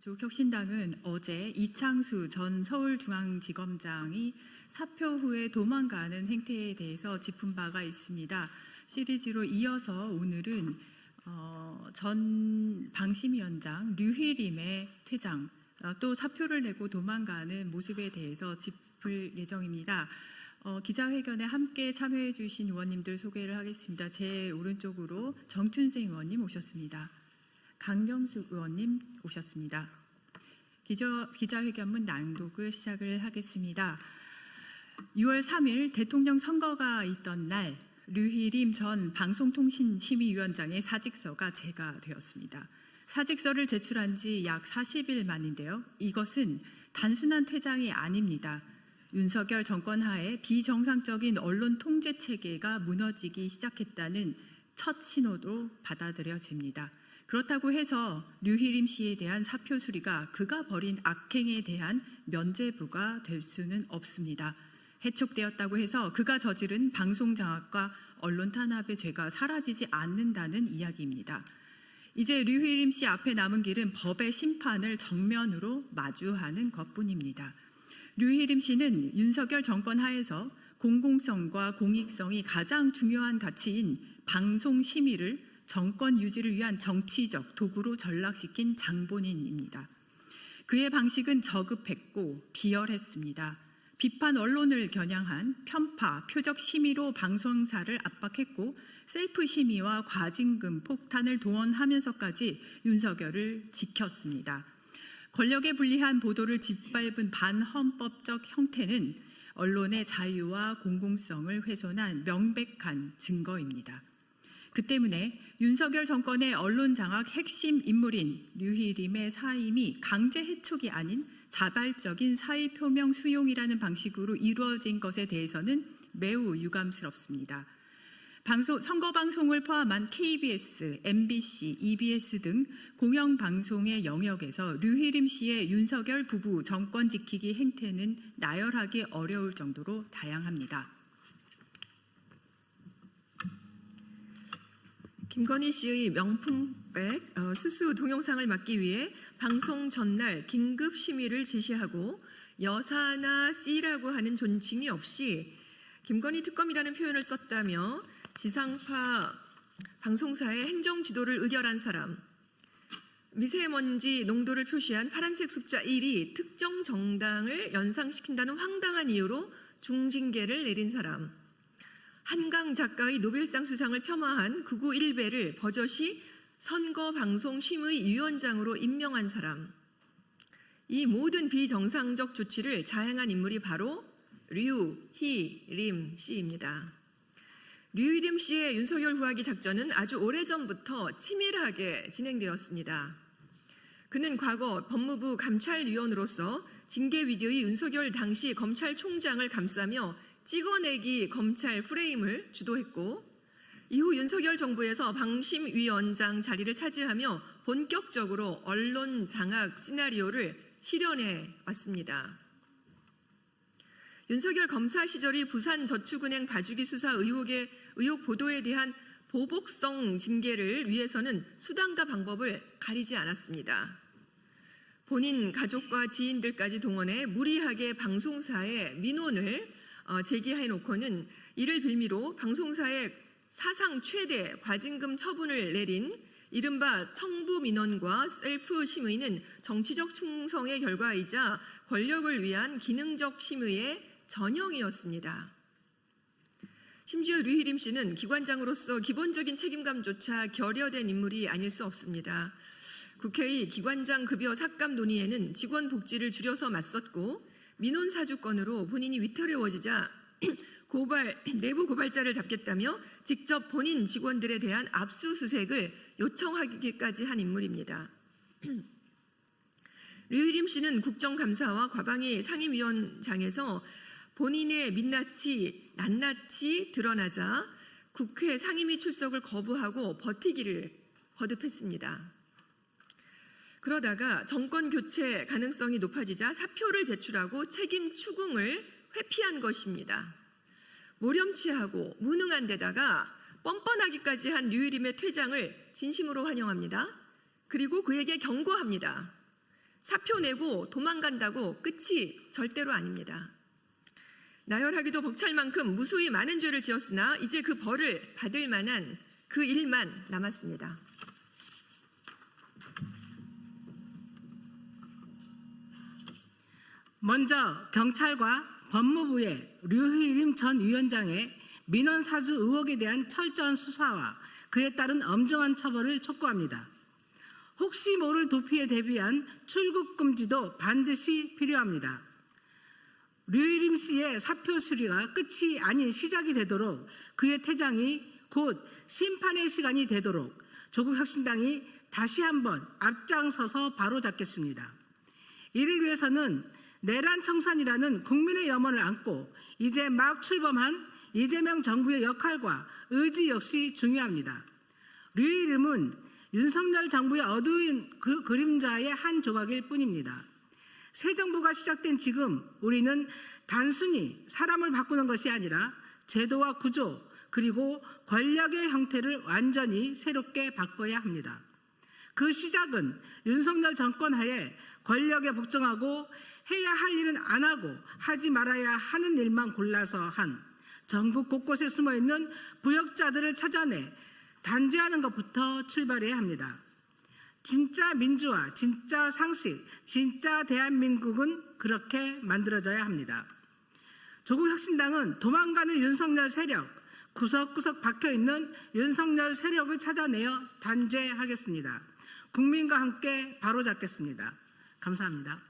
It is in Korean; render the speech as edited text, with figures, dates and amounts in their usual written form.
조국혁신당은 어제 이창수 전 서울중앙지검장이 사표 후에 도망가는 행태에 대해서 짚은 바가 있습니다. 시리즈로 이어서 오늘은 전 방심위원장 류희림의 퇴장, 또 사표를 내고 도망가는 모습에 대해서 짚을 예정입니다. 기자회견에 함께 참여해 주신 의원님들 소개를 하겠습니다. 제 오른쪽으로 정춘생 의원님 오셨습니다. 강경숙 의원님 오셨습니다. 기자회견문 낭독을 시작을 하겠습니다. 6월 3일 대통령 선거가 있던 날 류희림 전 방송통신심의위원장의 사직서가 제거되었습니다. 사직서를 제출한 지 약 40일 만인데요. 이것은 단순한 퇴장이 아닙니다. 윤석열 정권 하에 비정상적인 언론 통제 체계가 무너지기 시작했다는 첫 신호도 받아들여집니다. 그렇다고 해서 류희림 씨에 대한 사표 수리가 그가 벌인 악행에 대한 면죄부가 될 수는 없습니다. 해촉되었다고 해서 그가 저지른 방송장악과 언론 탄압의 죄가 사라지지 않는다는 이야기입니다. 이제 류희림 씨 앞에 남은 길은 법의 심판을 정면으로 마주하는 것뿐입니다. 류희림 씨는 윤석열 정권 하에서 공공성과 공익성이 가장 중요한 가치인 방송 심의를 정권 유지를 위한 정치적 도구로 전락시킨 장본인입니다. 그의 방식은 저급했고 비열했습니다. 비판 언론을 겨냥한 편파, 표적 심의로 방송사를 압박했고 셀프 심의와 과징금 폭탄을 동원하면서까지 윤석열을 지켰습니다. 권력에 불리한 보도를 짓밟은 반헌법적 형태는 언론의 자유와 공공성을 훼손한 명백한 증거입니다. 그 때문에 윤석열 정권의 언론 장악 핵심 인물인 류희림의 사임이 강제 해촉이 아닌 자발적인 사의 표명 수용이라는 방식으로 이루어진 것에 대해서는 매우 유감스럽습니다. 선거 방송을 포함한 KBS, MBC, EBS 등 공영방송의 영역에서 류희림 씨의 윤석열 부부 정권 지키기 행태는 나열하기 어려울 정도로 다양합니다. 김건희 씨의 명품백 수수 동영상을 막기 위해 방송 전날 긴급 심의를 지시하고 여사나 C라고 하는 존칭이 없이 김건희 특검이라는 표현을 썼다며 지상파 방송사의 행정 지도를 의결한 사람, 미세먼지 농도를 표시한 파란색 숫자 1이 특정 정당을 연상시킨다는 황당한 이유로 중징계를 내린 사람, 한강 작가의 노벨상 수상을 폄하한 극우 1배를 버젓이 선거방송심의위원장으로 임명한 사람, 이 모든 비정상적 조치를 자행한 인물이 바로 류희림 씨입니다. 류희림 씨의 윤석열 후하기 작전은 아주 오래전부터 치밀하게 진행되었습니다. 그는 과거 법무부 감찰위원으로서 징계 위기의 윤석열 당시 검찰총장을 감싸며 찍어내기 검찰 프레임을 주도했고 이후 윤석열 정부에서 방심위원장 자리를 차지하며 본격적으로 언론 장악 시나리오를 실현해 왔습니다. 윤석열 검사 시절의 부산저축은행 봐주기 수사 의혹 보도에 대한 보복성 징계를 위해서는 수단과 방법을 가리지 않았습니다. 본인 가족과 지인들까지 동원해 무리하게 방송사에 민원을 제기해놓고는 이를 빌미로 방송사에 사상 최대 과징금 처분을 내린 이른바 청부민원과 셀프 심의는 정치적 충성의 결과이자 권력을 위한 기능적 심의의 전형이었습니다. 심지어 류희림 씨는 기관장으로서 기본적인 책임감조차 결여된 인물이 아닐 수 없습니다. 국회의 기관장 급여 삭감 논의에는 직원 복지를 줄여서 맞섰고 민원 사주건으로 본인이 위태로워지자 내부 고발자를 잡겠다며 직접 본인 직원들에 대한 압수수색을 요청하기까지 한 인물입니다. 류희림 씨는 국정감사와 과방위 상임위원장에서 본인의 민낯이 낱낱이 드러나자 국회 상임위 출석을 거부하고 버티기를 거듭했습니다. 그러다가 정권 교체 가능성이 높아지자 사표를 제출하고 책임 추궁을 회피한 것입니다. 모렴치하고 무능한 데다가 뻔뻔하기까지 한 류희림의 퇴장을 진심으로 환영합니다. 그리고 그에게 경고합니다. 사표 내고 도망간다고 끝이 절대로 아닙니다. 나열하기도 벅찰 만큼 무수히 많은 죄를 지었으나 이제 그 벌을 받을 만한 그 일만 남았습니다. 먼저 경찰과 법무부의 류희림 전 위원장의 민원 사주 의혹에 대한 철저한 수사와 그에 따른 엄정한 처벌을 촉구합니다. 혹시 모를 도피에 대비한 출국 금지도 반드시 필요합니다. 류희림 씨의 사표 수리가 끝이 아닌 시작이 되도록 그의 퇴장이 곧 심판의 시간이 되도록 조국혁신당이 다시 한번 앞장서서 바로잡겠습니다. 이를 위해서는 내란 청산이라는 국민의 염원을 안고 이제 막 출범한 이재명 정부의 역할과 의지 역시 중요합니다. 류희림은 윤석열 정부의 어두운 그 그림자의 한 조각일 뿐입니다. 새 정부가 시작된 지금 우리는 단순히 사람을 바꾸는 것이 아니라 제도와 구조 그리고 권력의 형태를 완전히 새롭게 바꿔야 합니다. 그 시작은 윤석열 정권 하에 권력에 복종하고 해야 할 일은 안 하고 하지 말아야 하는 일만 골라서 한 전국 곳곳에 숨어있는 부역자들을 찾아내 단죄하는 것부터 출발해야 합니다. 진짜 민주화, 진짜 상식, 진짜 대한민국은 그렇게 만들어져야 합니다. 조국혁신당은 도망가는 윤석열 세력, 구석구석 박혀있는 윤석열 세력을 찾아내어 단죄하겠습니다. 국민과 함께 바로잡겠습니다. 감사합니다.